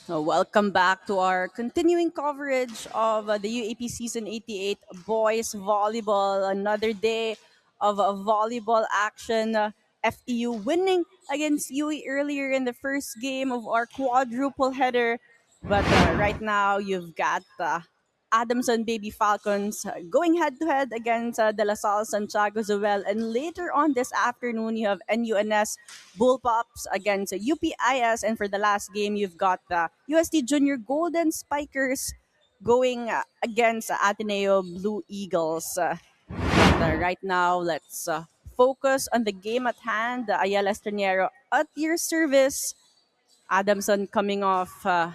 Welcome back to our continuing coverage of the UAP Season 88 Boys Volleyball. Another day of volleyball action. FEU winning against UE earlier in the first game of our quadruple header. But right now, you've got Adamson Baby Falcons going head to head against De La Salle Santiago Zuel. And later on this afternoon, you have NUNS Bullpups against UPIS. And for the last game, you've got the UST Junior Golden Spikers going against Ateneo Blue Eagles. But right now, let's focus on the game at hand. Ayala Estraniero at your service. Adamson coming off a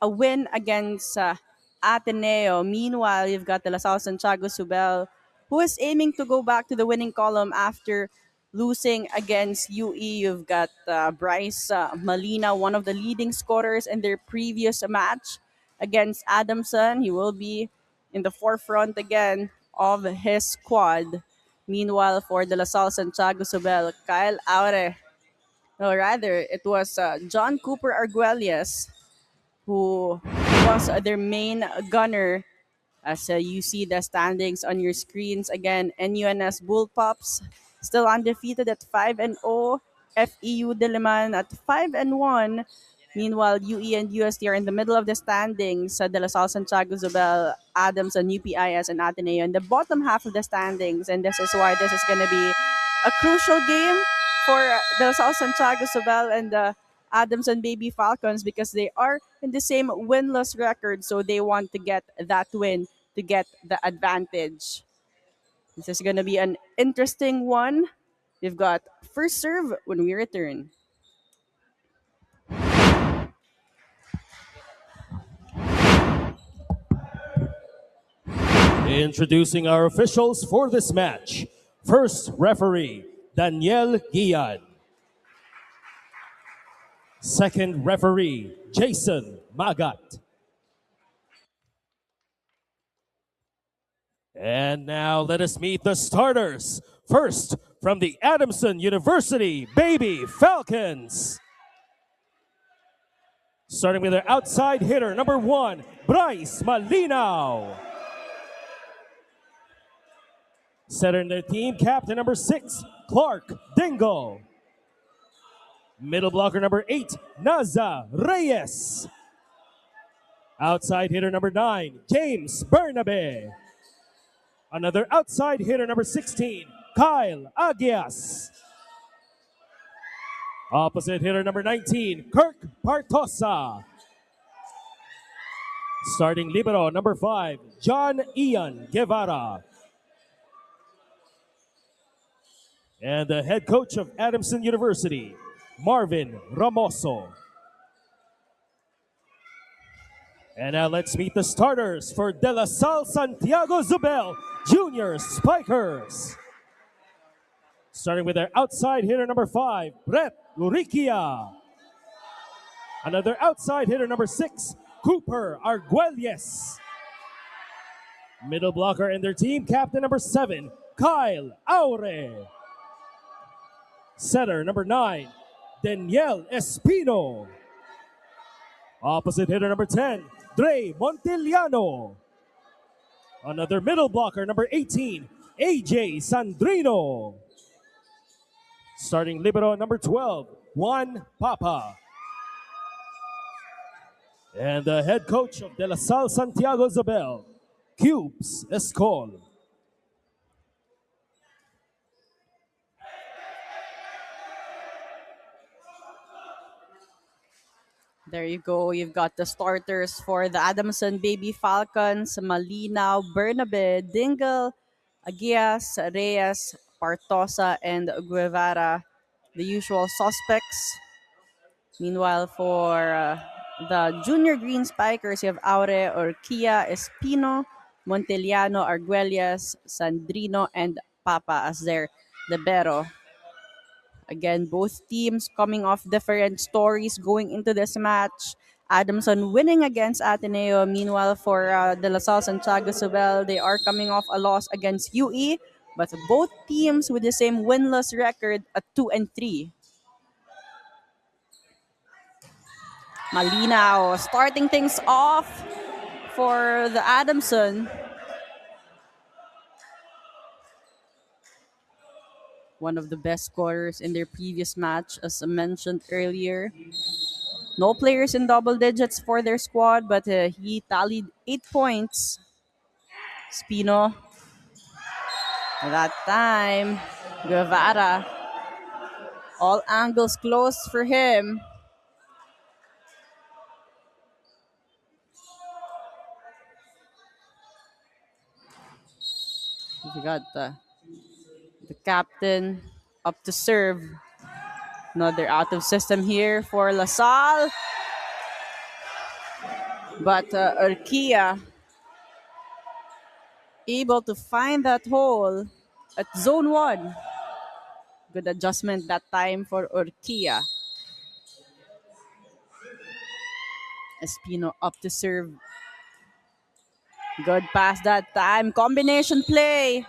win against Ateneo. Meanwhile, you've got the La Salle Santiago Subel, who is aiming to go back to the winning column after losing against UE. You've got Bryce Malina, one of the leading scorers in their previous match against Adamson. He will be in the forefront again of his squad. Meanwhile, for the La Salle Santiago Subel, Kyle Aure, no, rather, it was John Cooper Arguelles who was their main gunner. As you see the standings on your screens again, NUNS Bullpups still undefeated at 5-0, FEU Diliman at 5-1. Meanwhile, UE and UST are in the middle of the standings. De La Salle, Santiago, Zobel, Adams, and UPIS and Ateneo in the bottom half of the standings. And this is why this is going to be a crucial game for De La Salle, Santiago, Zobel, and the Adams and Baby Falcons because they are in the same winless record. So they want to get that win to get the advantage. This is going to be an interesting one. We've got first serve when we return. Introducing our officials for this match. First referee, Daniel Gian. Second referee, Jason Magat. And now let us meet the starters. First, from the Adamson University Baby Falcons. Starting with their outside hitter, number 1, Bryce Malinaw. Setter in their team, captain number 6, Clark Dingle. Middle blocker number 8, Naza Reyes. Outside hitter number 9, James Bernabe. Another outside hitter number 16, Kyle Agias. Opposite hitter number 19, Kirk Partosa. Starting libero number 5, John Ian Guevara. And the head coach of Adamson University, Marvin Ramoso. And now let's meet the starters for De La Salle Santiago Zubel Junior Spikers. Starting with their outside hitter number 5, Brett Luriquia. Another outside hitter number 6, Cooper Arguelles. Middle blocker in their team, captain number 7, Kyle Aure. Setter number 9, Daniel Espino. Opposite hitter number 10, Dre Montiliano. Another middle blocker, number 18, AJ Sandrino. Starting libero number 12, Juan Papa. And the head coach of De La Salle Santiago Zobel, Cubes Escol. There you go. You've got the starters for the Adamson Baby Falcons, Malinaw, Bernabe, Dingle, Agias, Reyes, Partosa, and Guevara, the usual suspects. Meanwhile, for the Junior Green Spikers, you have Aure, Orquia, Espino, Monteliano, Arguelles, Sandrino, and Papa as their libero. Again, both teams coming off different stories going into this match. Adamson winning against Ateneo. Meanwhile, for De La Salle Santiago Subel, they are coming off a loss against UE. But both teams with the same winless record at 2-3. Malinaw starting things off for the Adamson. One of the best scorers in their previous match, as I mentioned earlier. No players in double digits for their squad, but he tallied 8 points. Spino. That time, Guevara. All angles closed for him. We got the captain up to serve. Another out of system here for LaSalle. But Urquia able to find that hole at zone 1. Good adjustment that time for Urquia. Espino up to serve. Good pass that time. Combination play.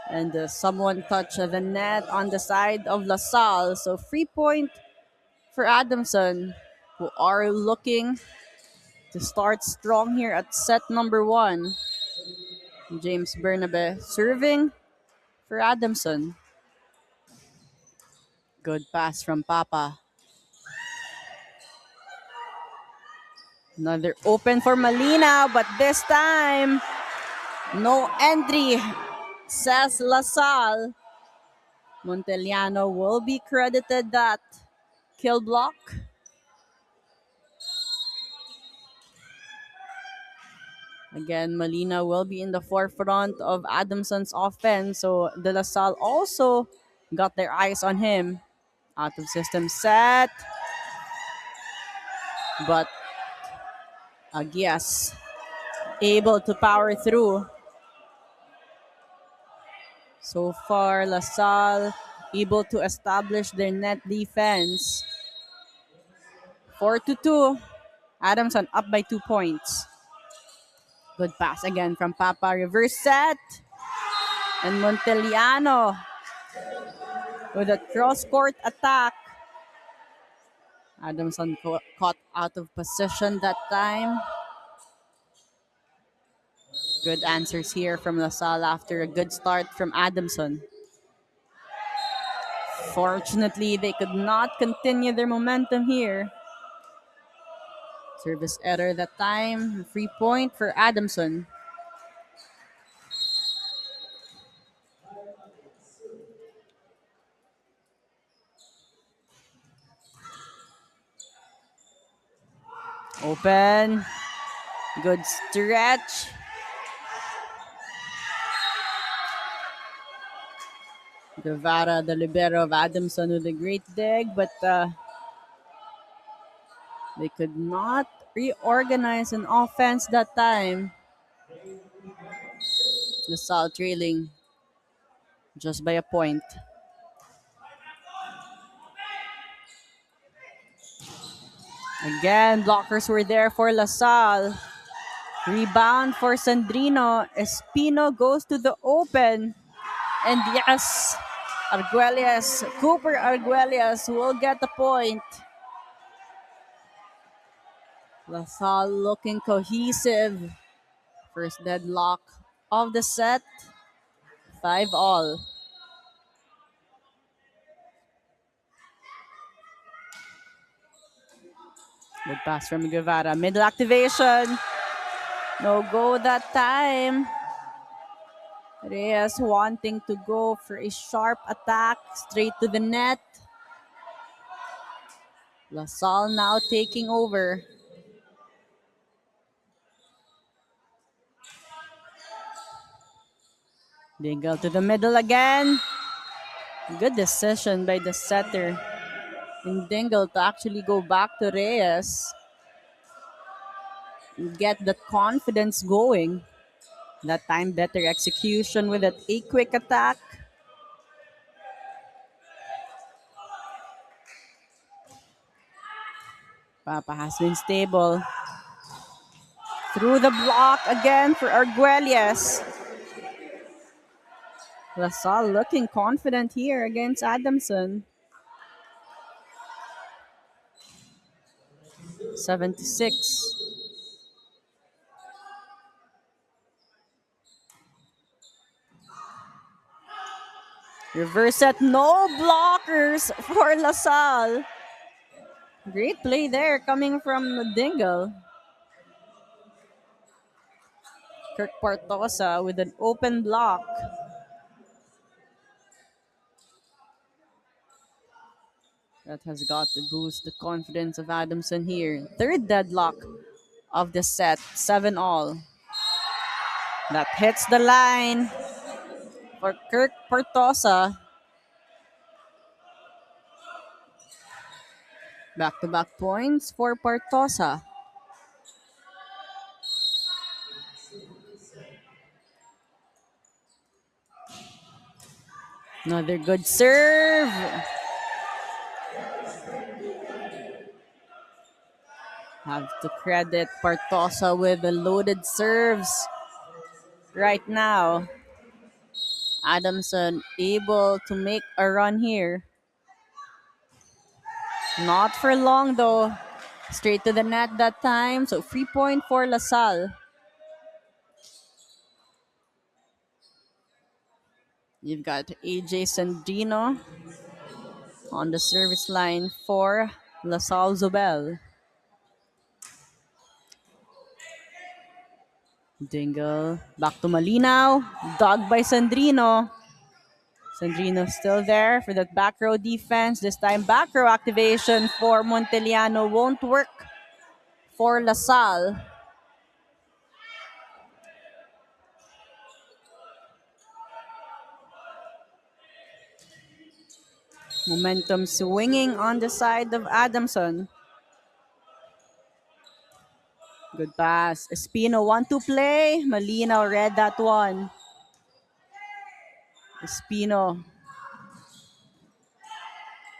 And someone touched the net on the side of LaSalle. So free point for Adamson, who are looking to start strong here at set number 1. James Bernabe serving for Adamson. Good pass from Papa. Another open for Malina, but this time, no entry, says LaSalle. Monteliano will be credited that kill block. Again, Molina will be in the forefront of Adamson's offense, so De La Salle also got their eyes on him. Out of system set, but Aguias able to power through. So far, La Salle able to establish their net defense. 4-2. Adamson up by 2 points. Good pass again from Papa. Reverse set. And Monteliano with a cross-court attack. Adamson caught out of position that time. Good answers here from LaSalle after a good start from Adamson. Fortunately, they could not continue their momentum here. Service error that time. Free point for Adamson. Open. Good stretch. Guevara, the libero of Adamson, with a great dig, but they could not reorganize an offense that time. LaSalle trailing just by a point. Again, blockers were there for LaSalle. Rebound for Sandrino. Espino goes to the open. And yes, Cooper Arguelles will get the point. LaSalle looking cohesive. First deadlock of the set. 5-all. Good pass from Guevara. Middle activation. No go that time. Reyes wanting to go for a sharp attack straight to the net. LaSalle now taking over. Dingle to the middle again. Good decision by the setter in Dingle to actually go back to Reyes. Get the confidence going. That time better execution with a quick attack. Papa has been stable. Through the block again for Arguelles. LaSalle looking confident here against Adamson. 76. Reverse set, no blockers for LaSalle. Great play there coming from Dingle. Kirk Partosa with an open block. That has got to boost the confidence of Adamson here. Third deadlock of the set, 7 all. That hits the line for Kirk Partosa. Back-to-back points for Partosa. Another good serve. Have to credit Partosa with the loaded serves right now. Adamson able to make a run here. Not for long though. Straight to the net that time. So free point for LaSalle. You've got AJ Sandrino on the service line for LaSalle Zobel. Dingle back to Malinaw. Dug by Sandrino. Sandrino still there for that back row defense. This time back row activation for Monteliano won't work for LaSalle. Momentum swinging on the side of Adamson. Good pass. Espino 1-2 play. Malinaw read that one. Espino.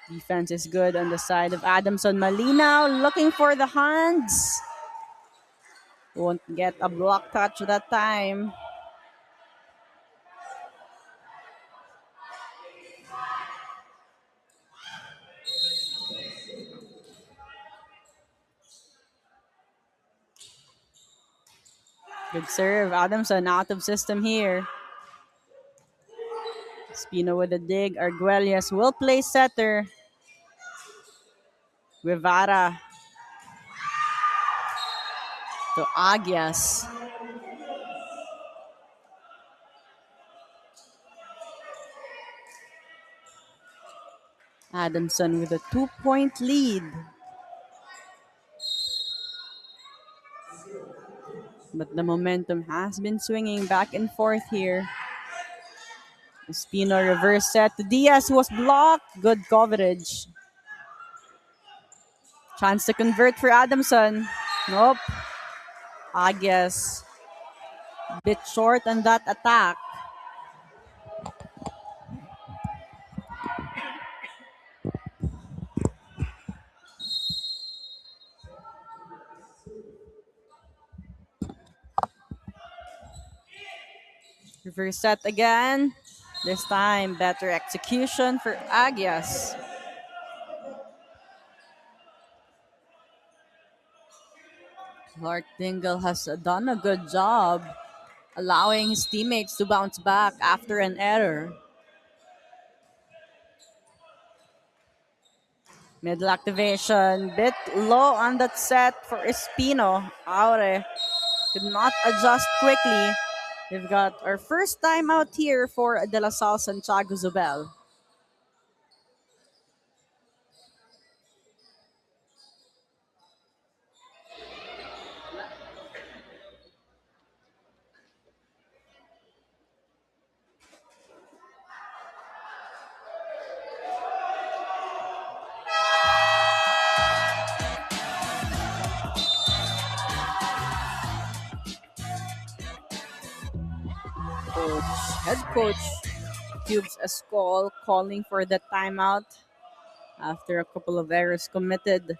Defense is good on the side of Adamson. Malinaw looking for the hands. Won't get a block touch that time. Good serve. Adamson out of system here. Espino with a dig. Arguelles will play setter. Guevara to Agias. Adamson with a 2-point lead. But the momentum has been swinging back and forth here. Espino reverse set to Diaz, who was blocked. Good coverage. Chance to convert for Adamson. Nope. Agias. Bit short on that attack. Reverse set again. This time, better execution for Agias. Clark Dingle has done a good job allowing his teammates to bounce back after an error. Middle activation, bit low on that set for Espino. Aure could not adjust quickly. We've got our first time out here for De La Salle Santiago Zobel. Head coach Cubes Escol calling for the timeout after a couple of errors committed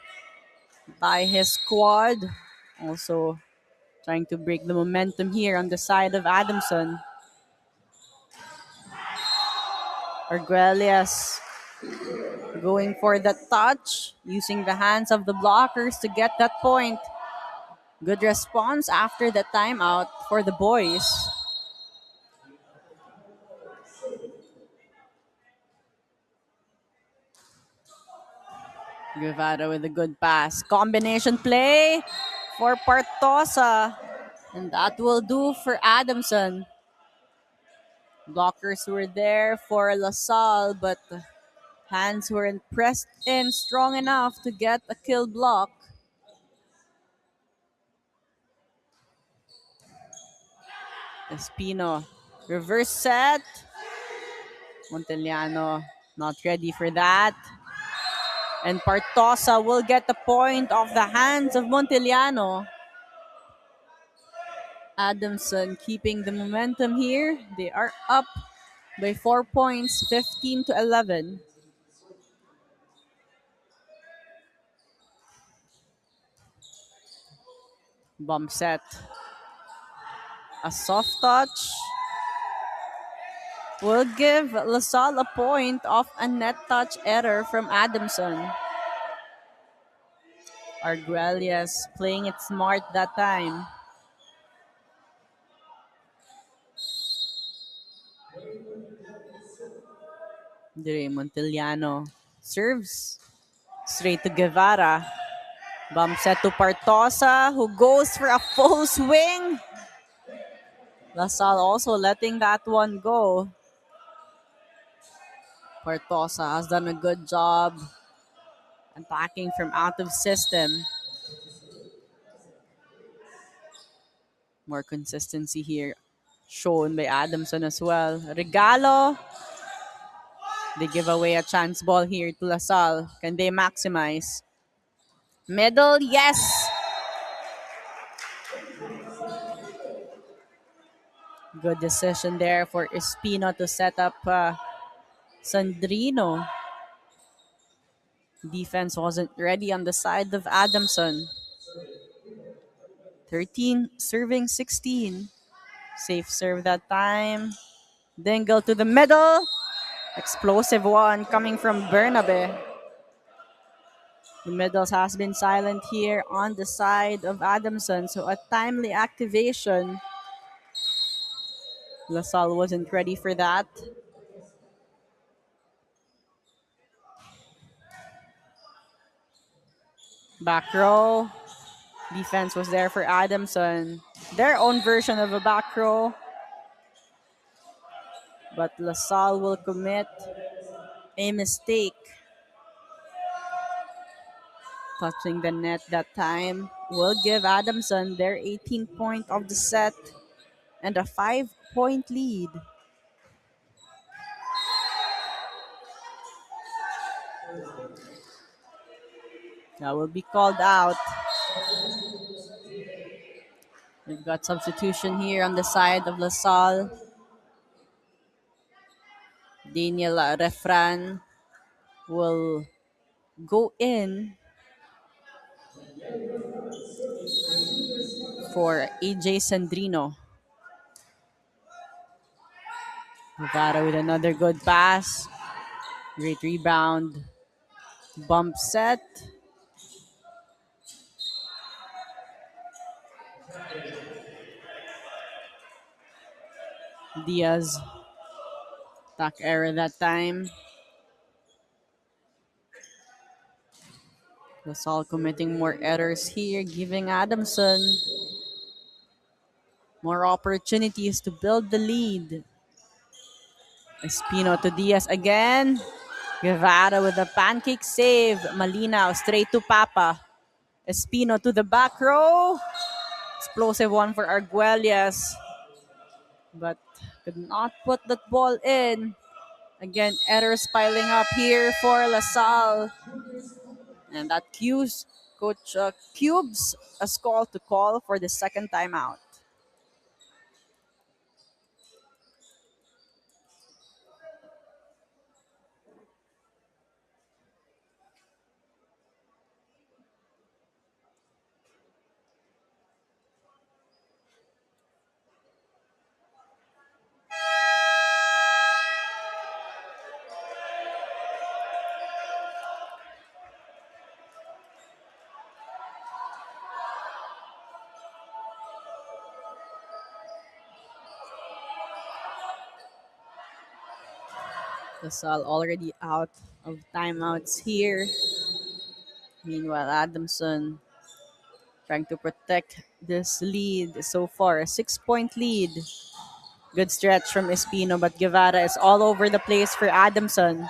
by his squad. Also trying to break the momentum here on the side of Adamson. Arguelles Going for the touch, using the hands of the blockers to get that point. Good response after the timeout for the boys. Guevara with a good pass. Combination play for Partosa. And that will do for Adamson. Blockers were there for LaSalle, but hands weren't pressed in strong enough to get a kill block. Espino. Reverse set. Montellano not ready for that. And Partosa will get the point off the hands of Montellano. Adamson keeping the momentum here. They are up by 4 points, 15-11. Bump set. A soft touch will give LaSalle a point off a net touch error from Adamson. Arguelles playing it smart that time. Dire Montellano serves straight to Guevara. Bump set to Partosa, who goes for a full swing. LaSalle also letting that one go. Partosa has done a good job attacking from out of system. More consistency here shown by Adamson as well. Regalo. They give away a chance ball here to LaSalle. Can they maximize? Middle, yes. Good decision there for Espino to set up Sandrino. Defense wasn't ready on the side of Adamson. 13 serving 16. Safe serve that time. Dingle to the middle. Explosive one coming from Bernabe. The middles has been silent here on the side of Adamson, so a timely activation. LaSalle wasn't ready for that. Back row. Defense was there for Adamson. Their own version of a back row. But LaSalle will commit a mistake. Touching the net that time will give Adamson their 18th point of the set and a 5-point lead. That will be called out. We've got substitution here on the side of LaSalle. Daniel Refran will go in for AJ Sandrino. Guevara with another good pass. Great rebound. Bump set. Diaz. Attack error that time. LaSalle committing more errors here, giving Adamson more opportunities to build the lead. Espino to Diaz again. Guevara with a pancake save. Malinaw straight to Papa. Espino to the back row. Explosive one for Arguelles. But could not put that ball in. Again, errors piling up here for LaSalle. And that cues Coach Cubes a call to call for the second timeout. LaSalle already out of timeouts here. Meanwhile, Adamson trying to protect this lead so far. A 6-point lead. Good stretch from Espino, but Guevara is all over the place for Adamson.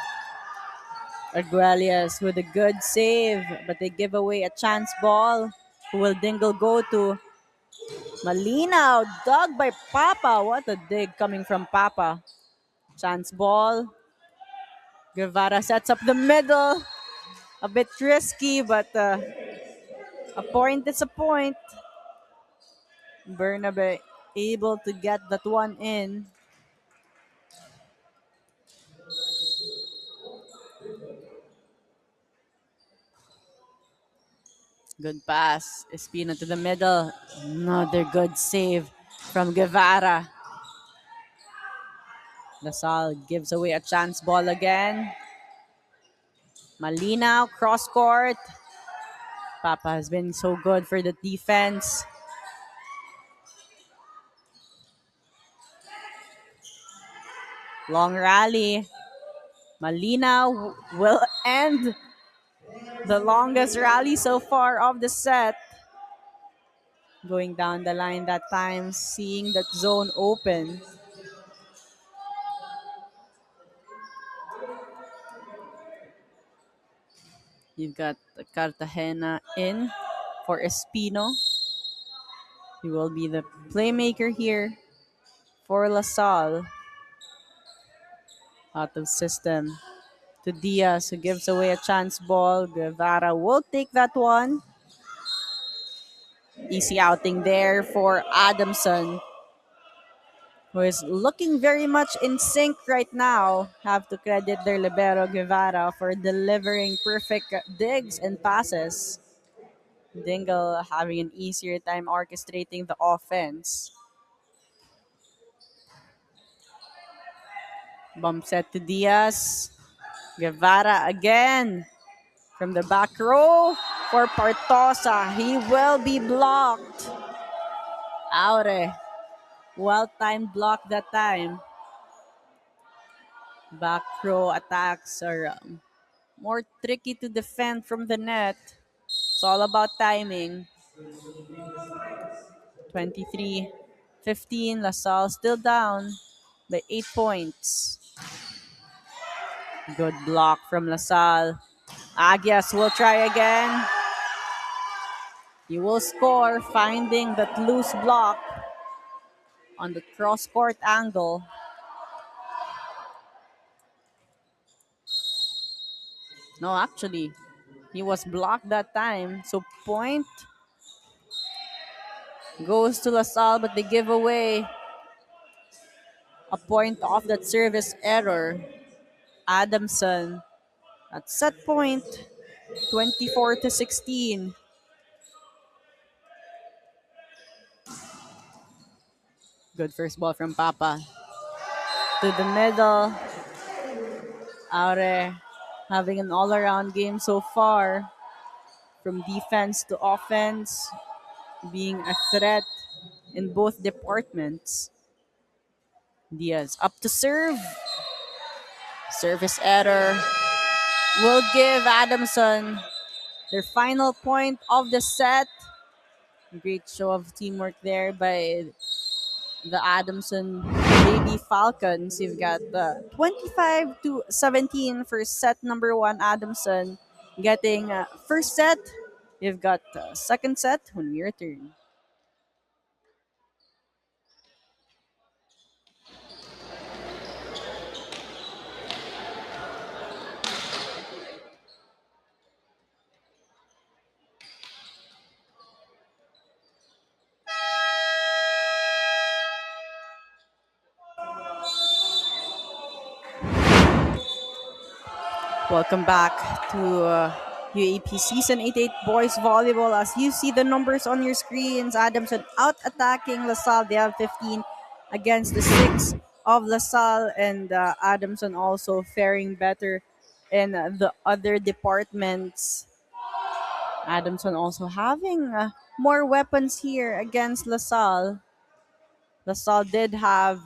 Arguelles with a good save, but they give away a chance ball. Who will Dingle go to? Malinaw, dug by Papa. What a dig coming from Papa. Chance ball. Guevara sets up the middle. A bit risky, but a point is a point. Bernabe able to get that one in. Good pass. Espino to the middle. Another good save from Guevara. Lasal gives away a chance ball again. Malinaw, cross court. Papa has been so good for the defense. Long rally. Malinaw will end the longest rally so far of the set. Going down the line that time, seeing that zone open. You've got Cartagena in for Espino. He will be the playmaker here for LaSalle. Out of system to Diaz, who gives away a chance ball. Guevara will take that one. Easy outing there for Adamson, who is looking very much in sync right now. Have to credit their libero Guevara for delivering perfect digs and passes. Dingle having an easier time orchestrating the offense. Bump set to Diaz. Guevara again from the back row for Partosa. He will be blocked. Aure. Well-timed block that time. Back row attacks are more tricky to defend from the net. It's all about timing. 23-15. LaSalle still down by 8 points. Good block from LaSalle. Agias will try again. He will score, finding that loose block on the cross-court angle. No, actually, he was blocked that time. So point goes to LaSalle, but they give away a point off that service error. Adamson at set point, 24-16. Good first ball from Papa. To the middle. Aure having an all-around game so far. From defense to offense, being a threat in both departments. Diaz up to serve. Service error will give Adamson their final point of the set. Great show of teamwork there by the Adamson Baby Falcons. You've got the 25-17 for set number one. Adamson getting first set. You've got second set when we return. Welcome back to UAP Season 88 Boys Volleyball. As you see the numbers on your screens, Adamson out attacking LaSalle. They have 15 against the 6 of LaSalle, and Adamson also faring better in the other departments. Adamson also having more weapons here against LaSalle. LaSalle did have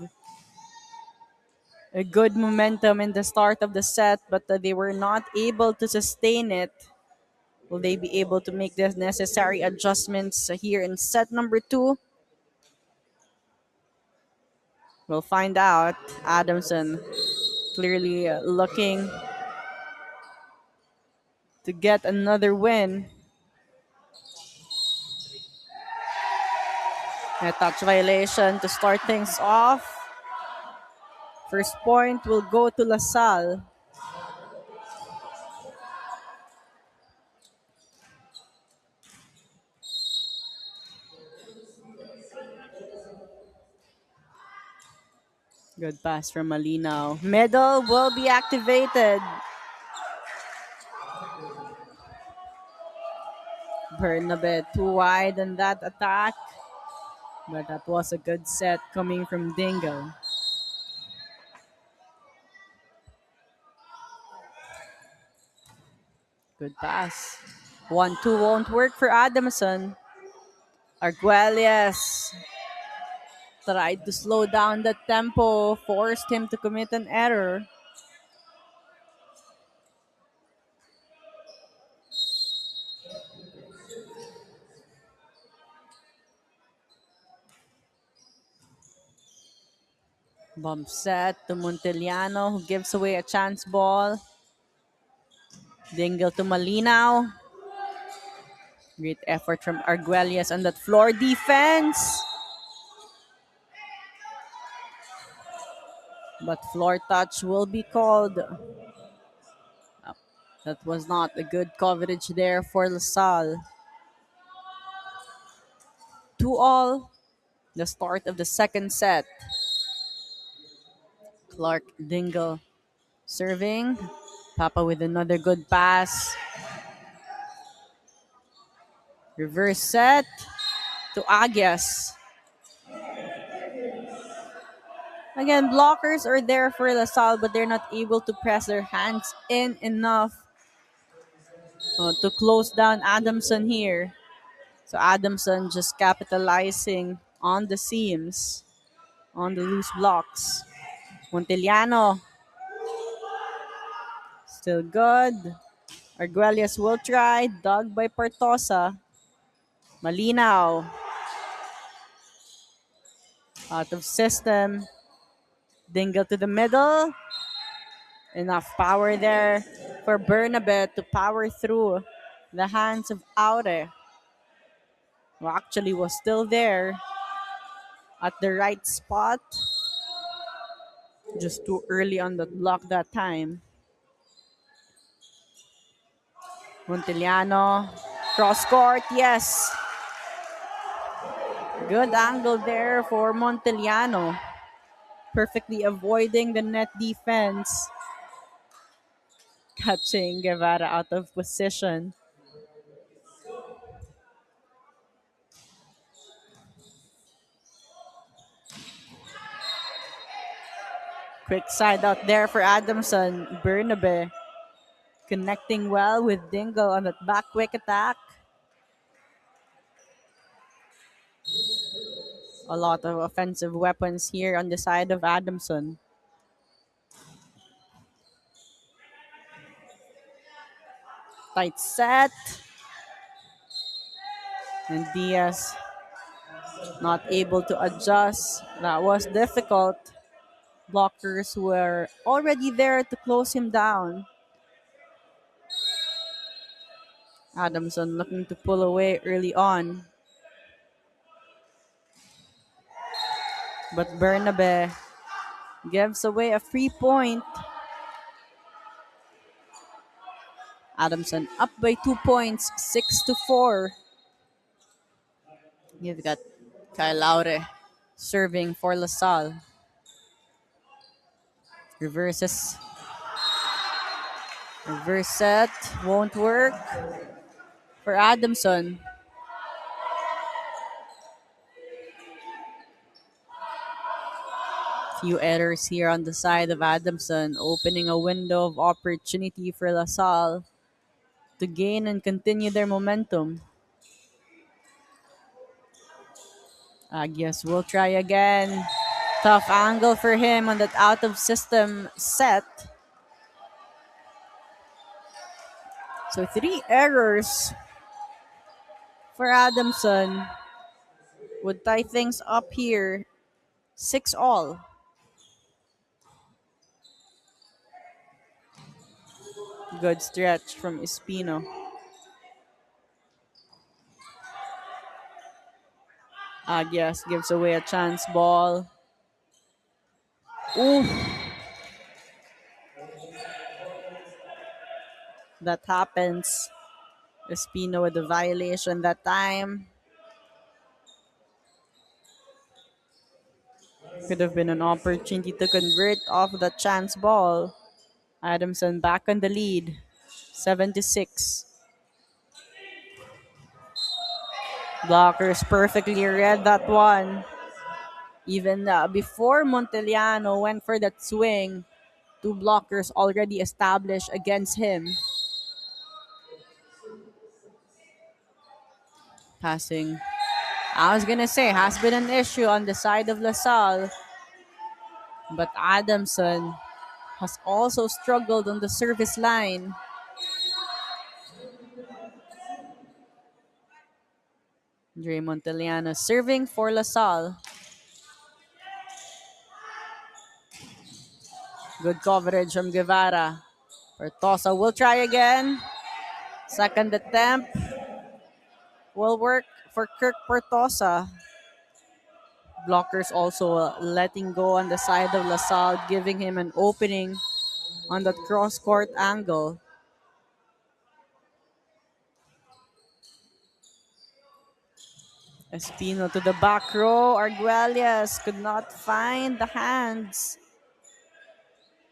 a good momentum in the start of the set, but they were not able to sustain it. Will they be able to make the necessary adjustments here in set number two? We'll find out. Adamson clearly looking to get another win. A touch violation to start things off. First point will go to LaSalle. Good pass from Malinaw. Middle will be activated. Bernabe too wide on that attack. But that was a good set coming from Dingle. Good pass. 1-2 won't work for Adamson. Arguelles tried to slow down the tempo, forced him to commit an error. Bump set to Monteliano, who gives away a chance ball. Dingle to Malinaw. Great effort from Arguelles on that floor defense. But floor touch will be called. That was not a good coverage there for LaSalle. 2-all. The start of the second set. Clark Dingle serving. Papa with another good pass. Reverse set to Agias. Again, blockers are there for LaSalle, but they're not able to press their hands in enough to close down Adamson here. So Adamson just capitalizing on the seams, on the loose blocks. Monteliano still good. Arguelles will try, dug by Partosa. Malinaw out of system. Dingle to the middle. Enough power there for Bernabe to power through the hands of Aure, who actually was still there at the right spot. Just too early on the block that time. Monteliano, cross court, yes. Good angle there for Monteliano. Perfectly avoiding the net defense. Catching Guevara out of position. Quick side out there for Adamson. Bernabe connecting well with Dingle on that back quick attack. A lot of offensive weapons here on the side of Adamson. Tight set. And Diaz not able to adjust. That was difficult. Blockers were already there to close him down. Adamson looking to pull away early on. But Bernabe gives away a free point. Adamson up by 2 points, 6-4. You've got Kyle Laure serving for LaSalle. Reverses. Reverse set won't work for Adamson. Few errors here on the side of Adamson, opening a window of opportunity for LaSalle to gain and continue their momentum. Agias will try again. Tough angle for him on that out of system set. So 3 errors for Adamson would tie things up here. 6-all. Good stretch from Espino. Agias gives away a chance ball. Ooh, that happens. Espino with the violation that time. Could have been an opportunity to convert off the chance ball. Adamson back on the lead. 7-6. Blockers perfectly read that one. Even before Monteliano went for that swing, 2 blockers already established against him. Passing. I was gonna say has been an issue on the side of LaSalle, but Adamson has also struggled on the service line. Dre Monteliano serving for LaSalle. Good coverage from Guevara. Pertosa will try again. Second attempt will work for Kirk Pertosa. Blockers also letting go on the side of LaSalle, giving him an opening on that cross-court angle. Espino to the back row. Arguelles could not find the hands.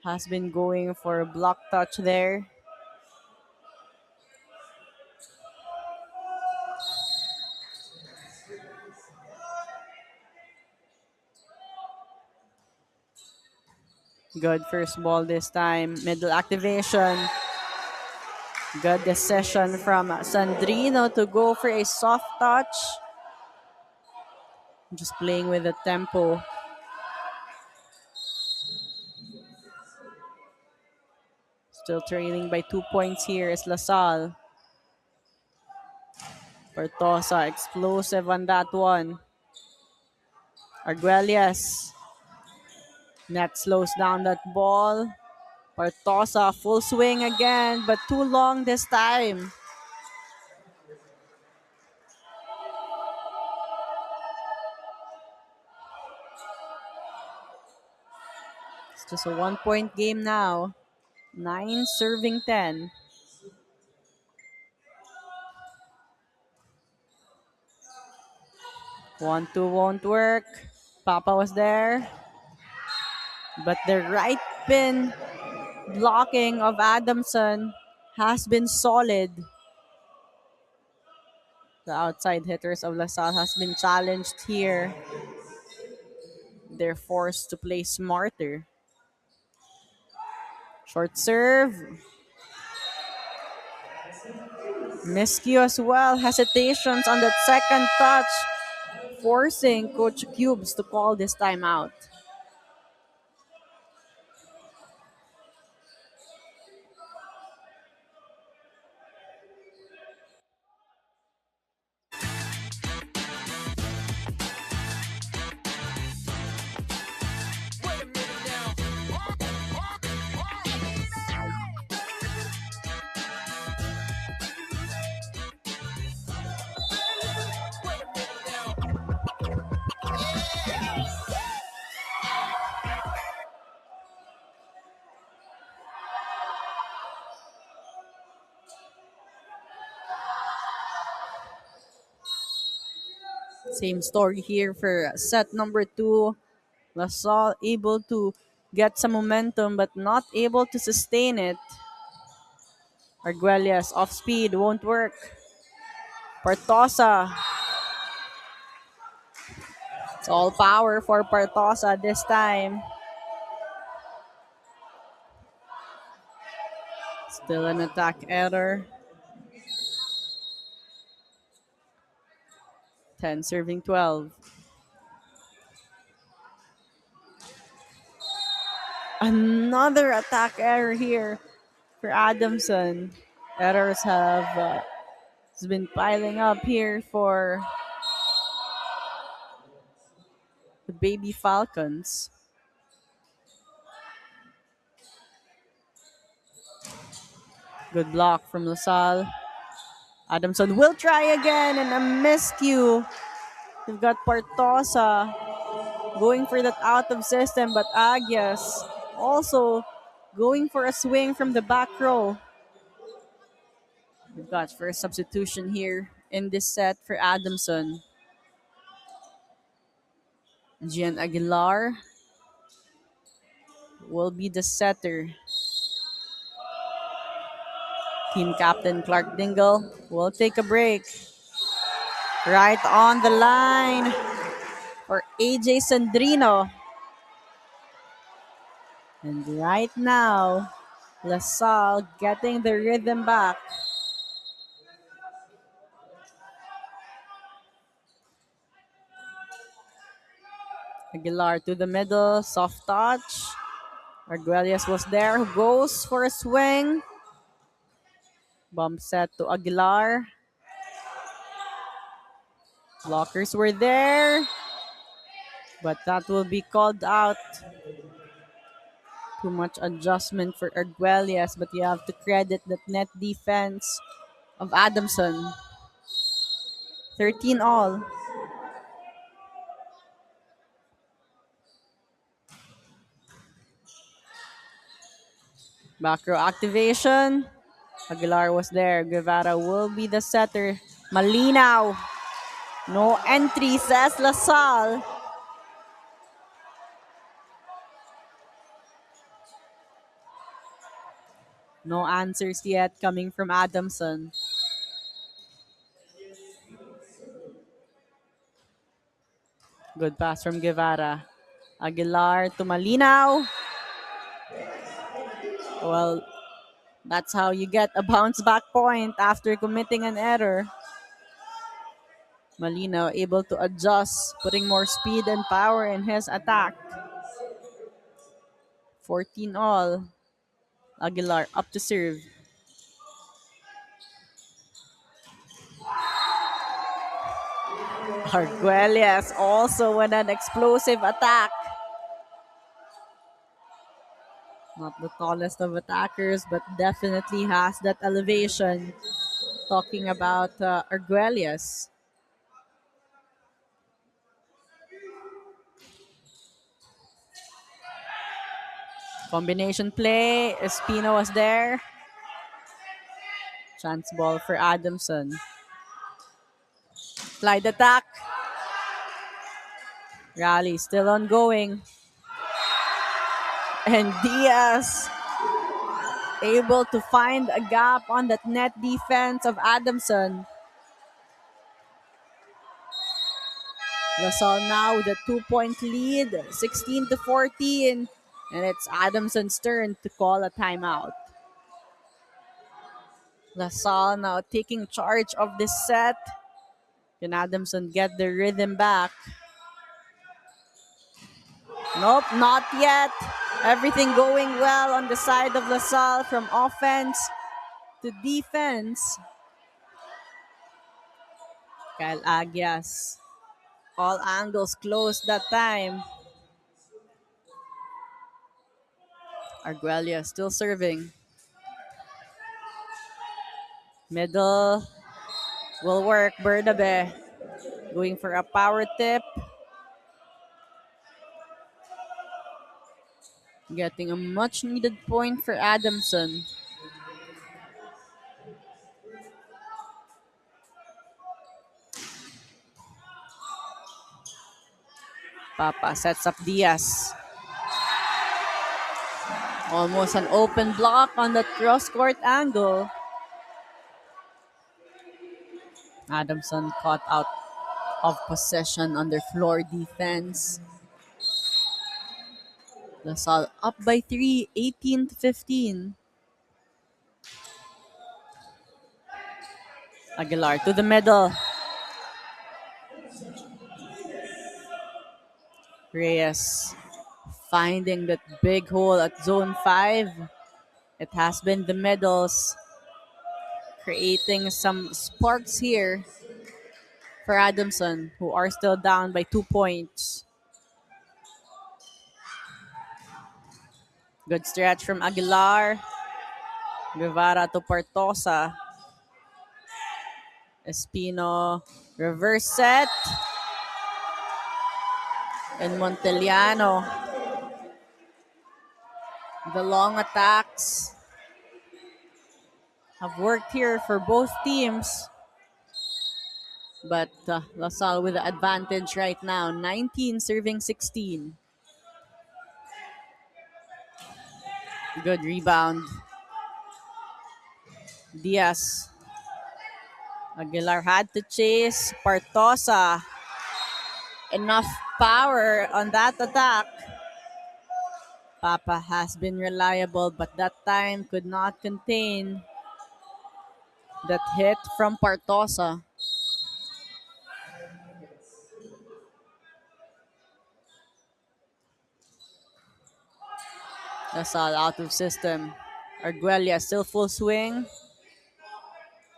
Has been going for a block touch there. Good first ball this time. Middle activation. Good decision from Sandrino to go for a soft touch. Just playing with the tempo. Still trailing by 2 points here is LaSalle. Pertosa explosive on that one. Arguelles. Net slows down that ball. Pertosa full swing again, but too long this time. It's just a 1 point game now. 9 serving 10. 1-2 won't work. Papa was there. But the right pin blocking of Adamson has been solid. The outside hitters of LaSalle has been challenged here. They're forced to play smarter. Short serve. Miscue as well. Hesitations on that second touch, forcing Coach Cubes to call this timeout. Same story here for set number 2. LaSalle able to get some momentum but not able to sustain it. Arguelles off speed won't work. Pertosa. It's all power for Pertosa this time. Still an attack error. 10 serving 12. Another attack error here for Adamson. Errors have has been piling up here for the baby Falcons. Good block from LaSalle. Adamson will try again and a miscue. We've got Partosa going for that out of system, but Agias also going for a swing from the back row. We've got first substitution here in this set for Adamson. Gian Aguilar will be the setter. Team captain Clark Dingle will take a break. Right on the line for AJ Sandrino. And right now, LaSalle getting the rhythm back. Aguilar to the middle, soft touch. Arguelles was there, who goes for a swing. Bump set to Aguilar. Blockers were there, but that will be called out. Too much adjustment for Arguelles, but you have to credit that net defense of Adamson. 13 all. Back row activation. Aguilar was there. Guevara will be the setter. Malinaw. No entry, says LaSalle. No answers yet coming from Adamson. Good pass from Guevara. Aguilar to Malinaw. Well, that's how you get a bounce back point after committing an error. Malinaw able to adjust, putting more speed and power in his attack. 14 all. Aguilar up to serve. Arguelles also with an explosive attack. Not the tallest of attackers, but definitely has that elevation. Talking about Arguelles. Combination play. Espino was there. Chance ball for Adamson. Slide attack. Rally still ongoing. And Diaz able to find a gap on that net defense of Adamson. LaSalle now with a 2-point lead, 16-14. And it's Adamson's turn to call a timeout. LaSalle now taking charge of this set. Can Adamson get the rhythm back? Nope, not yet. Everything going well on the side of LaSalle from offense to defense. Kyle Agias. All angles closed that time. Arguelles still serving. Middle will work. Bernabe going for a power tip. Getting a much needed point for Adamson. Papa sets up Diaz. Almost an open block on the cross-court angle. Adamson caught out of possession under floor defense. LaSalle up by 3, 18-15. Aguilar to the middle. Reyes finding that big hole at zone 5. It has been the middles creating some sparks here for Adamson, who are still down by 2 points. Good stretch from Aguilar. Guevara to Partosa. Espino, reverse set. And Monteliano. The long attacks have worked here for both teams. But LaSalle with the advantage right now. 19 serving 16. Good rebound. Diaz. Aguilar had to chase. Partosa. Enough power on that attack. Papa has been reliable, but that time could not contain that hit from Partosa. LaSalle out of system. Arguelles still full swing.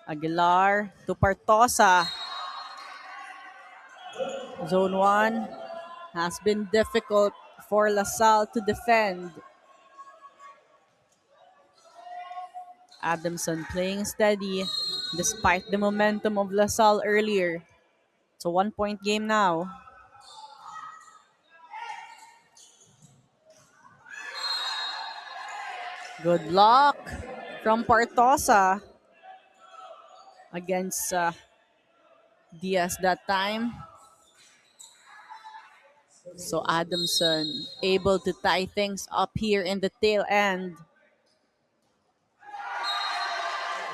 Aguilar to Partosa. Zone 1 has been difficult for LaSalle to defend. Adamson playing steady despite the momentum of LaSalle earlier. It's a 1-point game now. Good block from Partosa against Diaz that time. So Adamson able to tie things up here in the tail end.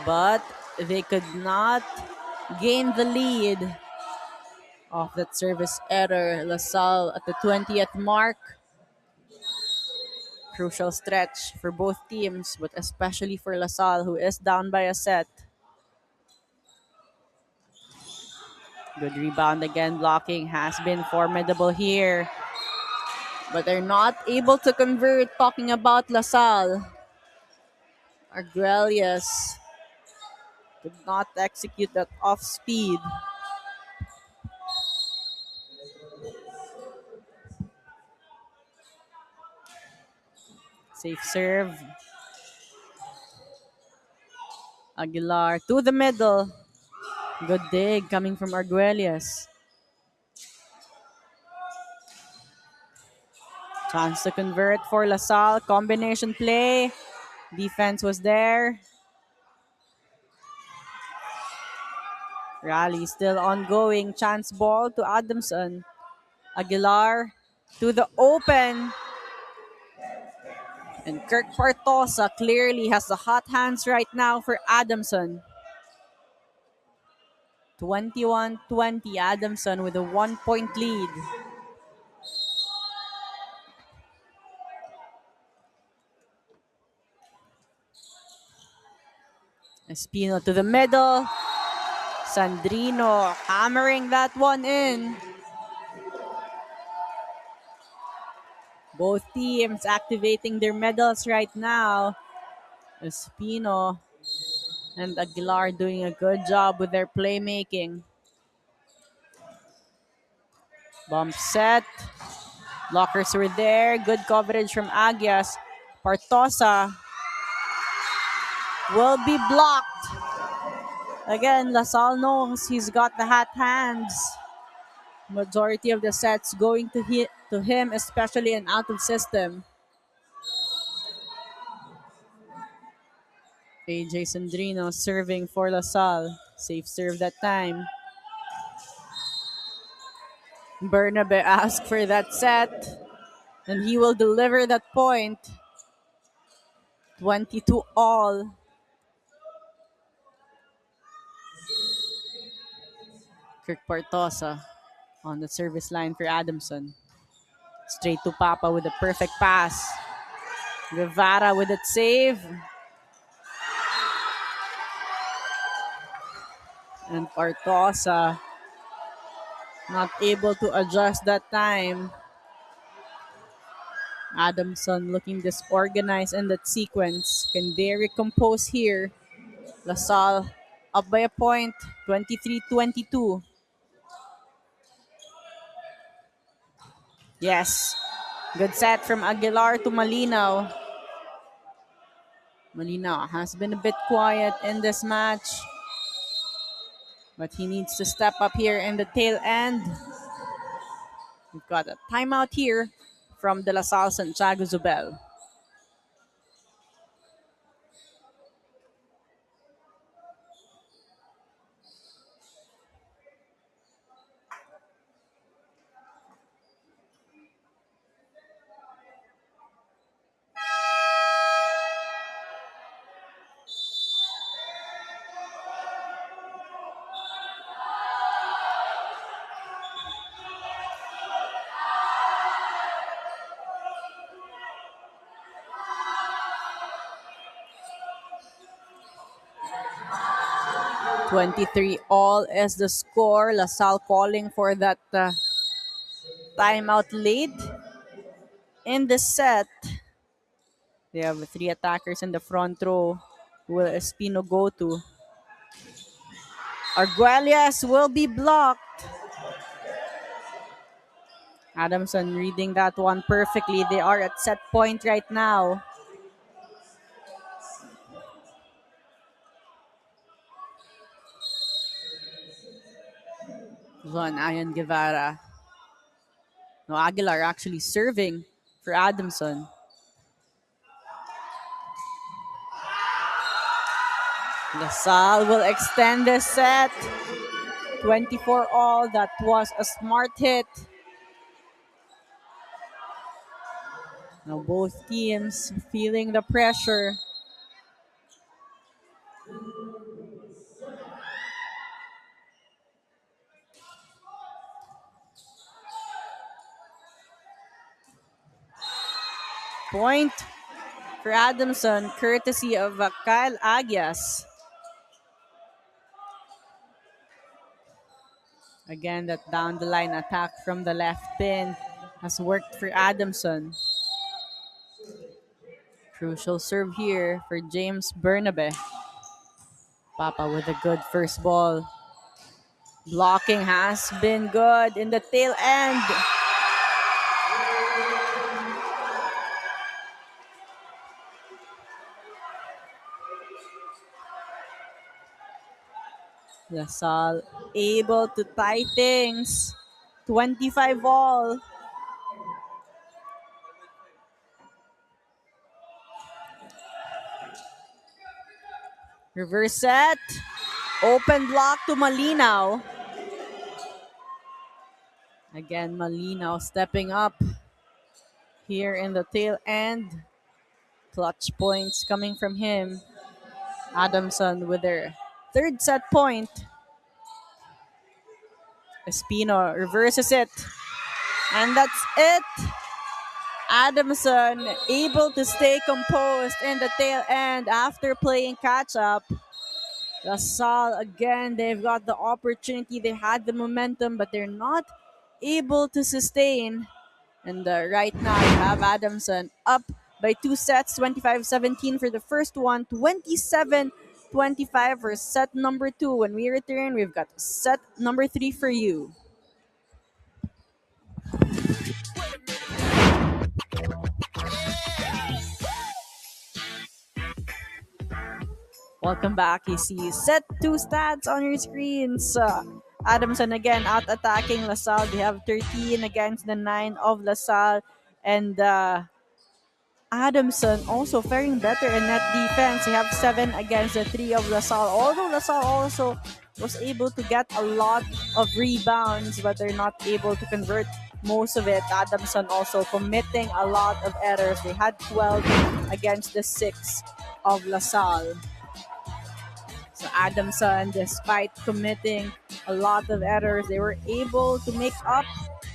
But they could not gain the lead of that service error. LaSalle at the 20th mark. Crucial stretch for both teams, but especially for LaSalle, who is down by a set. Good rebound again. Blocking has been formidable here. But they're not able to convert. Talking about LaSalle. Arguelles could not execute that off speed. Safe serve. Aguilar to the middle. Good dig coming from Arguelles. Chance to convert for LaSalle. Combination play. Defense was there. Rally still ongoing. Chance ball to Adamson. Aguilar to the open. And Kirk Partosa clearly has the hot hands right now for Adamson. 21-20, Adamson with a 1-point lead. Espino to the middle. Sandrino hammering that one in. Both teams activating their medals right now. Espino and Aguilar doing a good job with their playmaking. Bump set. Blockers were there. Good coverage from Agias. Partosa will be blocked. Again, LaSalle knows he's got the hot hands. Majority of the sets going to him, especially in out of system. AJ Sandrino serving for LaSalle. Safe serve that time. Bernabe asked for that set, and he will deliver that point. 22 all. Kirk Partosa on the service line for Adamson. Straight to Papa with a perfect pass. Guevara with that save. And Partosa not able to adjust that time. Adamson looking disorganized in that sequence. Can they recompose here? LaSalle up by a point, 23-22. Yes, good set from Aguilar to Malinaw. Malinaw has been a bit quiet in this match, but he needs to step up here in the tail end. We've got a timeout here from De La Salle Santiago Zubel. 23 all is the score. LaSalle calling for that timeout late in the set. They have three attackers in the front row. Who will Espino go to? Arguelles will be blocked. Adamson reading that one perfectly. They are at set point right now. Juan Ayan Guevara. No, Aguilar actually serving for Adamson. LaSalle will extend the set. 24 all. That was a smart hit. Now both teams feeling the pressure. Point for Adamson, courtesy of Kyle Agias. Again, that down the line attack from the left pin has worked for Adamson. Crucial serve here for James Bernabe. Papa with a good first ball. Blocking has been good in the tail end. LaSalle able to tie things. 25 all. Reverse set. Open block to Malinaw. Again, Malinaw stepping up here in the tail end. Clutch points coming from him. Adamson with their third set point. Espino reverses it. And that's it. Adamson able to stay composed in the tail end after playing catch up. LaSalle again, they've got the opportunity, they had the momentum, but they're not able to sustain. And right now, you have Adamson up by 2 sets, 25-17 for the first one, 27-25 for set number 2. When we return, we've got set number 3 for you. Welcome back. You see set 2 stats on your screens. Adamson again out attacking LaSalle. They have 13 against the 9 of LaSalle. And Adamson also faring better in net defense. They have 7 against the 3 of LaSalle. Although LaSalle also was able to get a lot of rebounds, but they're not able to convert most of it. Adamson also committing a lot of errors. They had 12 against the 6 of LaSalle. So Adamson, despite committing a lot of errors, they were able to make up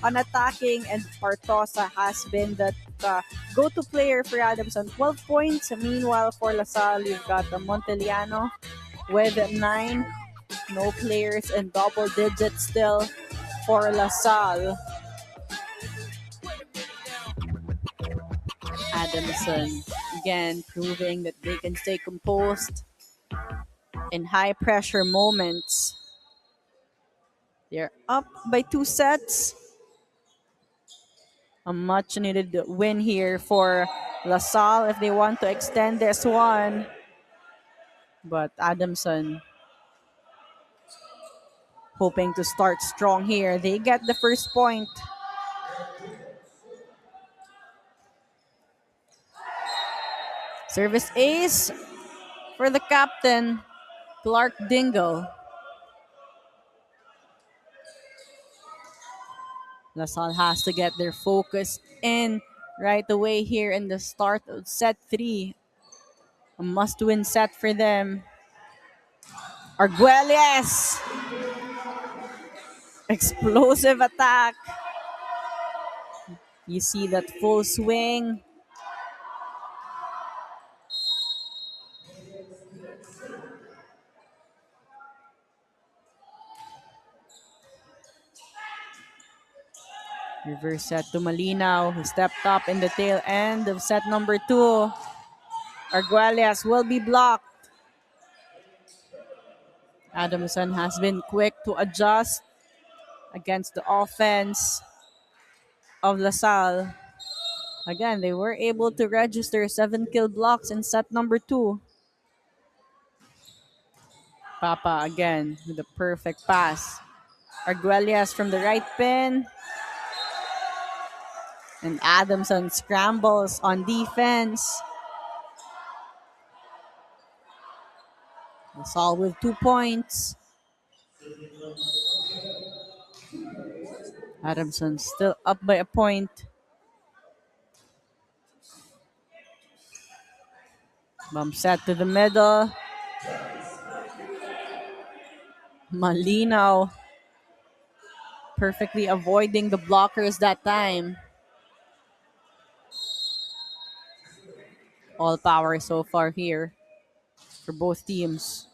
on attacking, and Partosa has been the go-to player for Adamson. 12 points. Meanwhile, for LaSalle, you've got the Monteliano with 9. No players in double digits still for LaSalle. Adamson again proving that they can stay composed in high pressure moments. They're up by 2 sets. A much needed win here for LaSalle if they want to extend this one. But Adamson hoping to start strong here. They get the first point. Service ace for the captain, Clark Dingle. LaSalle has to get their focus in right away here in the start of set 3. A must-win set for them. Arguelles! Explosive attack. You see that full swing. Reverse set to Malinaw, who stepped up in the tail end of set number 2. Arguelles will be blocked. Adamson has been quick to adjust against the offense of LaSalle. Again, they were able to register 7 kill blocks in set number 2. Papa again with a perfect pass. Arguelles from the right pin. And Adamson scrambles on defense. LaSalle with 2 points. Adamson still up by a point. Bump set to the middle. Malinaw perfectly avoiding the blockers that time. All power so far here for both teams.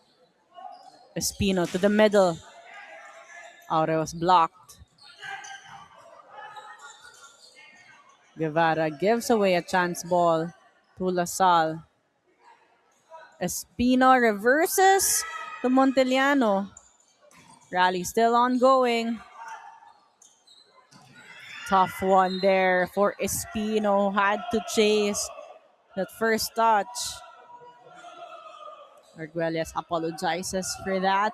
Espino to the middle. Aure was blocked. Guevara gives away a chance ball to LaSalle. Espino reverses to Monteliano. Rally still ongoing. Tough one there for Espino. Had to chase that first touch. Arguelles apologizes for that.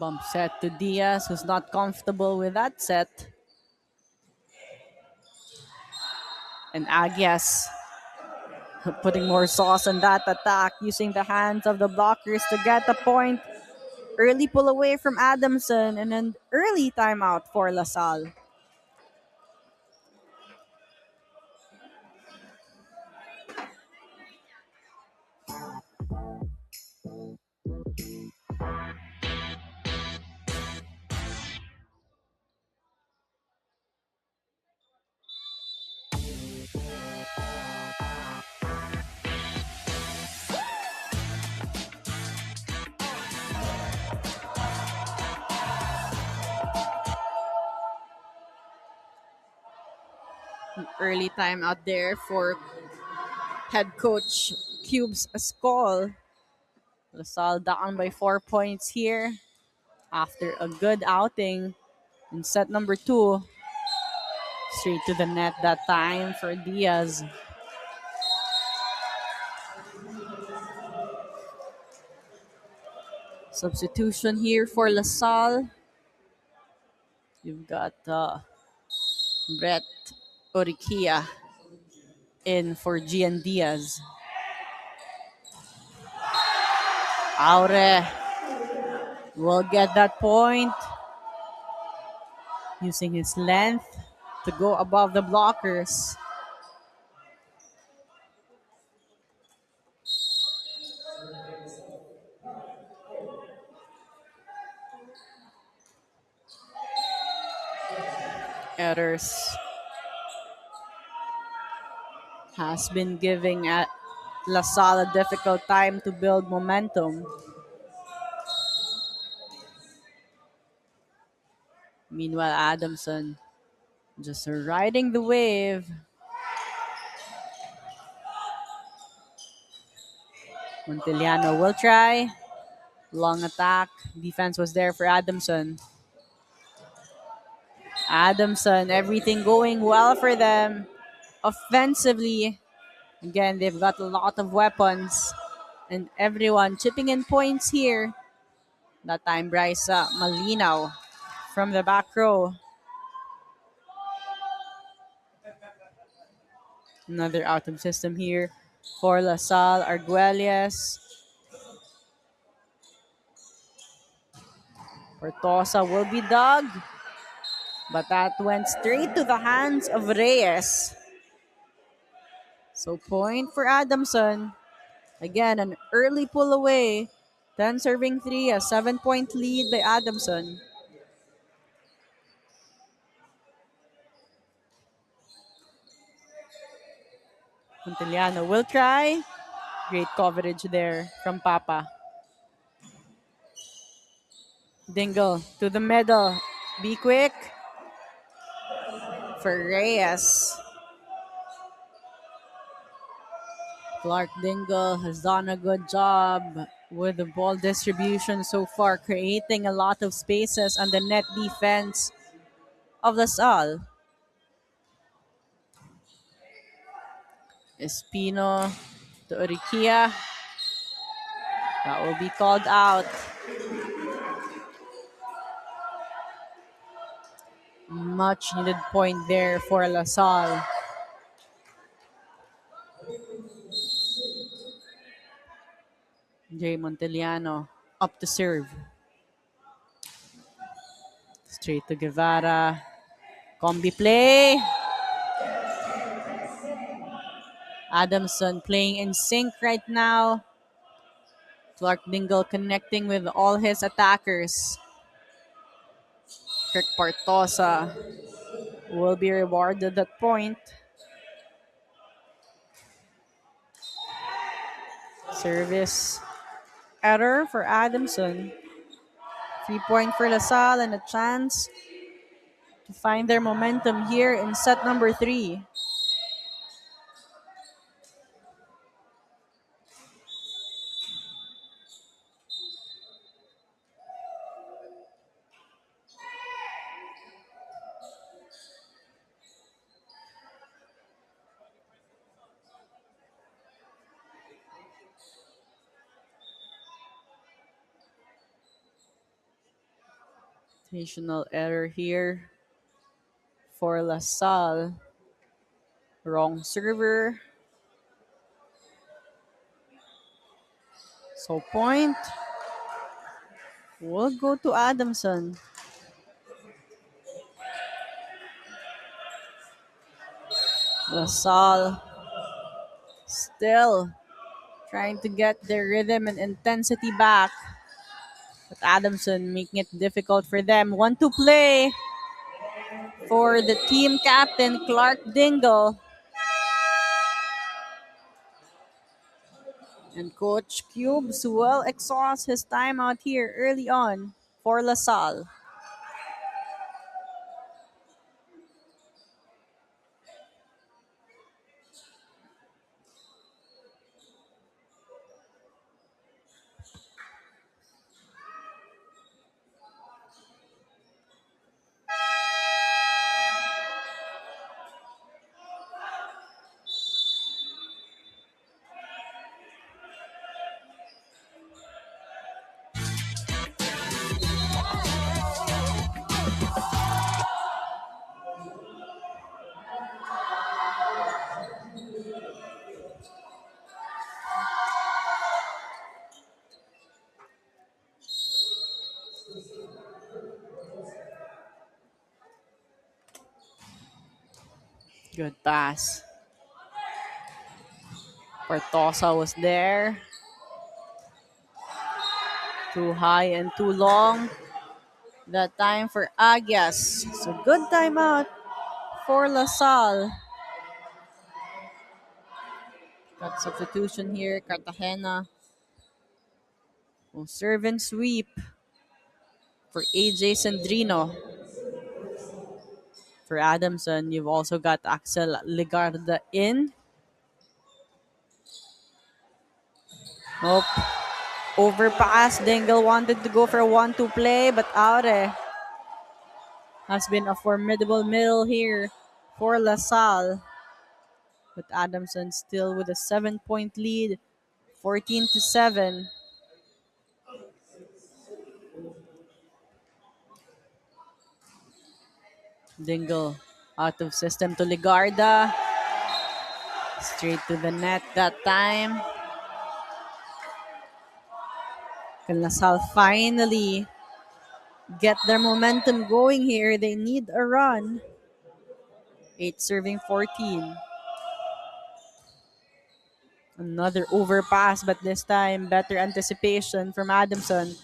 Bump set to Diaz, who's not comfortable with that set. And Agias putting more sauce on that attack, using the hands of the blockers to get the point. Early pull away from Adamson and an early timeout for LaSalle. Early time out there for head coach Cubes Ascol. LaSalle down by 4 points here after a good outing in set number 2. Straight to the net that time for Diaz. Substitution here for LaSalle. You've got Brett Orikia in for Gian Diaz. Aure will get that point using his length to go above the blockers. Errors has been giving at LaSalle a difficult time to build momentum. Meanwhile, Adamson just riding the wave. Montiliano will try. Long attack. Defense was there for Adamson. Adamson, everything going well for them. Offensively, again, they've got a lot of weapons. And everyone chipping in points here. That time, Bryce Malinaw from the back row. Another out of system here for LaSalle. Arguelles. Portosa will be dug. But that went straight to the hands of Reyes. So point for Adamson. Again, an early pull away. 10 serving 3, a 7-point lead by Adamson. Montiliano will try. Great coverage there from Papa. Dingle to the middle. Be quick for Reyes. Clark Dingle has done a good job with the ball distribution so far, creating a lot of spaces on the net defense of LaSalle. Espino to Uriquia. That will be called out. Much needed point there for LaSalle. Jay Monteliano up to serve. Straight to Guevara. Combi play. Adamson playing in sync right now. Clark Dingle connecting with all his attackers. Kirk Partosa will be rewarded that point. Service error for Adamson. 3-point for LaSalle and a chance to find their momentum here in set number 3. Intentional error here for LaSalle. Wrong server. So point will go to Adamson. LaSalle still trying to get their rhythm and intensity back. But Adamson making it difficult for them. 1-2 play for the team captain, Clark Dingle. And Coach Cubes will exhaust his timeout here early on for LaSalle. Good pass. Partosa was there. Too high and too long. That time for Agias. So good timeout for LaSalle. Got substitution here. Cartagena will serve and sweep for AJ Sandrino. for Adamson. You've also got Axel Ligarda in. Nope. Overpass. Dingle wanted to go for a 1-2 play, but Aure has been a formidable middle here for LaSalle. But Adamson still with a 7-point lead, 14-7. Dingle out of system to Ligarda. Straight to the net that time. Can LaSalle finally get their momentum going here? They need a run. 8 serving 14. Another overpass, but this time better anticipation from Adamson.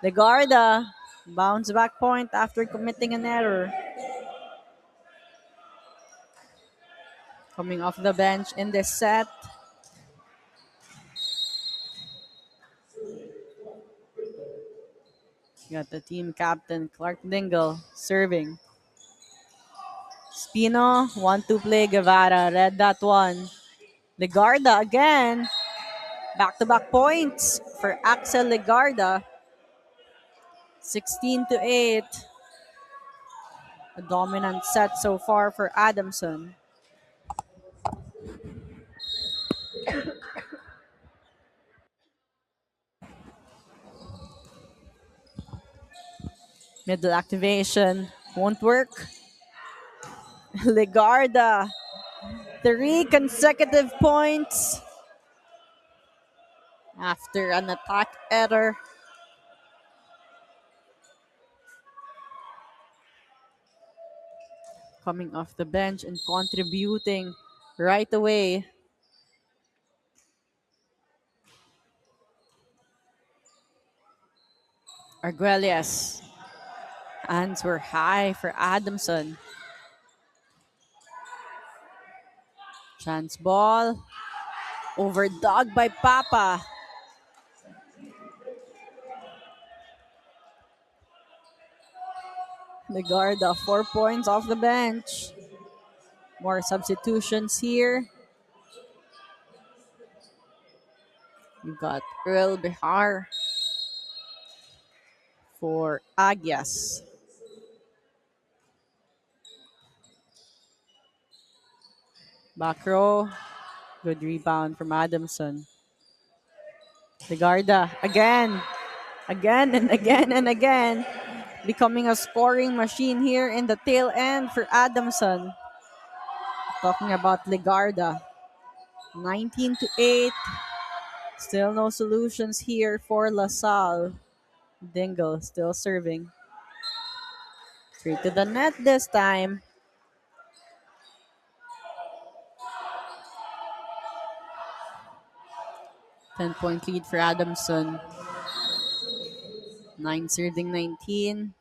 Ligarda bounce back point after committing an error. Coming off the bench in this set. Got the team captain Clark Dingle serving. Spino, 1-2 play. Guevara read that one. Ligarda again. Back-to-back points for Axel Ligarda. 16-8. A dominant set so far for Adamson. Middle activation won't work. Ligarda, 3 consecutive points after an attack error. Coming off the bench and contributing right away. Arguelles. Hands were high for Adamson. Chance ball. Overdog by Papa. Ligarda, 4 points off the bench. More substitutions here. You've got Earl Behar for Agias. Back row. Good rebound from Adamson. Ligarda again. Again and again and again. Becoming a scoring machine here in the tail end for Adamson. Talking about Ligarda. 19-8. Still no solutions here for LaSalle. Dingle still serving. Straight to the net this time. 10-point lead for Adamson. 9 serving 19.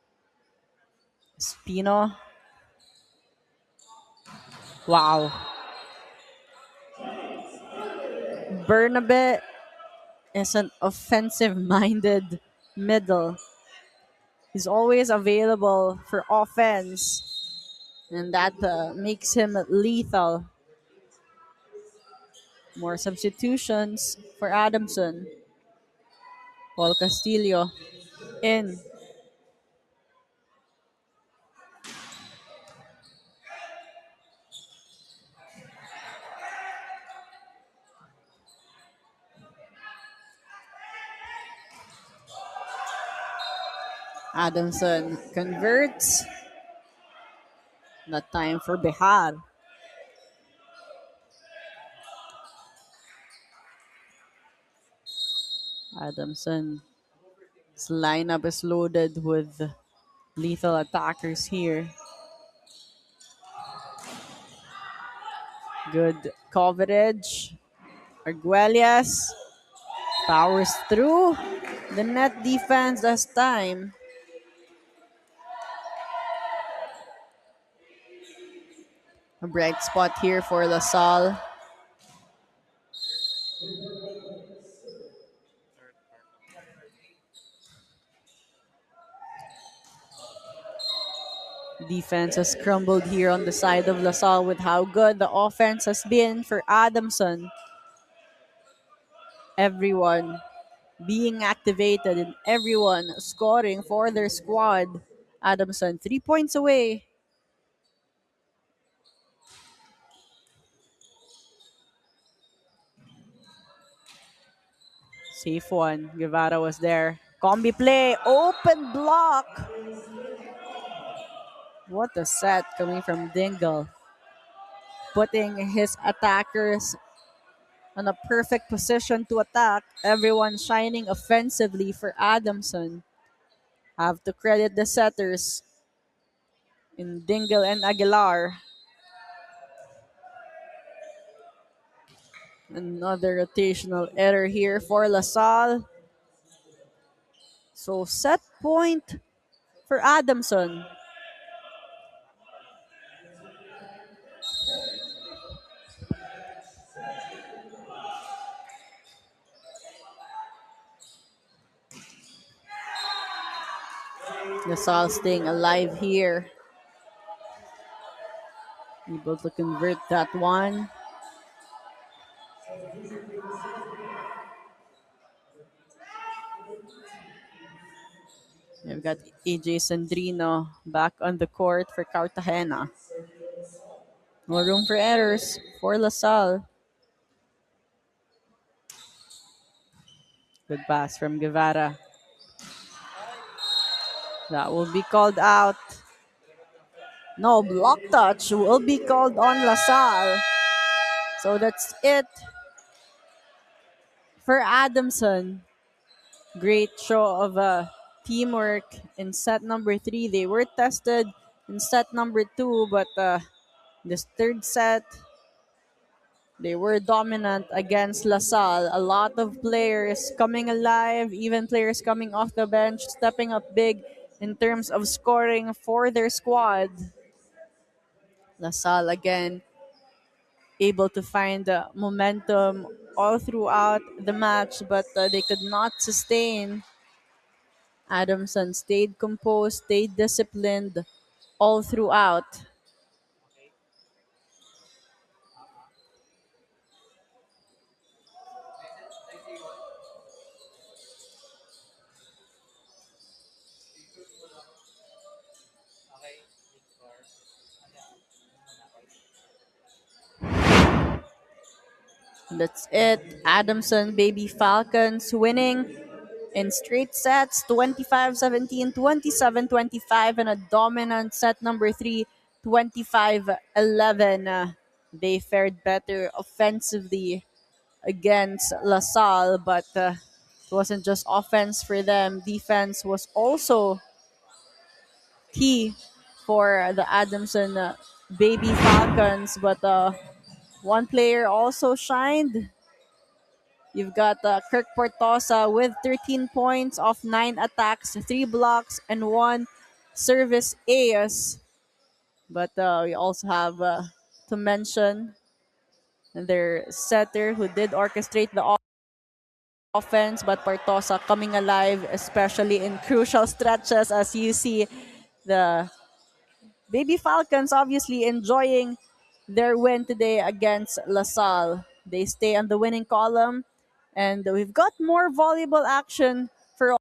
Spino. Wow. Bernabe is an offensive-minded middle. He's always available for offense, and that makes him lethal. More substitutions for Adamson. Paul Castillo in. Adamson converts. That time for Behar. Adamson's lineup is loaded with lethal attackers here. Good coverage. Arguelles powers through. The net defense this time. A bright spot here for LaSalle. Defense has crumbled here on the side of LaSalle with how good the offense has been for Adamson. Everyone being activated and everyone scoring for their squad. Adamson 3 points away. Safe one. Guevara was there. Combi play. Open block. What a set coming from Dingle. Putting his attackers on a perfect position to attack. Everyone shining offensively for Adamson. Have to credit the setters in Dingle and Aguilar. Another rotational error here for LaSalle. So set point for Adamson. LaSalle staying alive here. Able to convert that one. We've got AJ Sandrino back on the court for Cartagena. No room for errors for LaSalle. Good pass from Guevara. That will be called out. No, block touch will be called on LaSalle. So that's it for Adamson. Great show of teamwork in set number 3. They were tested in set number 2, but this third set, they were dominant against LaSalle. A lot of players coming alive, even players coming off the bench, stepping up big in terms of scoring for their squad. LaSalle again able to find momentum all throughout the match, but they could not sustain. Adamson stayed composed, stayed disciplined all throughout. That's it. Adamson Baby Falcons winning in straight sets 25-17, 27-25, and a dominant set number 3 25-11. They fared better offensively against LaSalle, but it wasn't just offense for them. Defense was also key for the Adamson Baby Falcons, but one player also shined. You've got Kirk Portosa with 13 points off 9 attacks, 3 blocks, and 1 service ace. But we also have to mention their setter who did orchestrate the offense, but Portosa coming alive, especially in crucial stretches, as you see the Baby Falcons obviously enjoying their win today against LaSalle. They stay on the winning column, and we've got more volleyball action for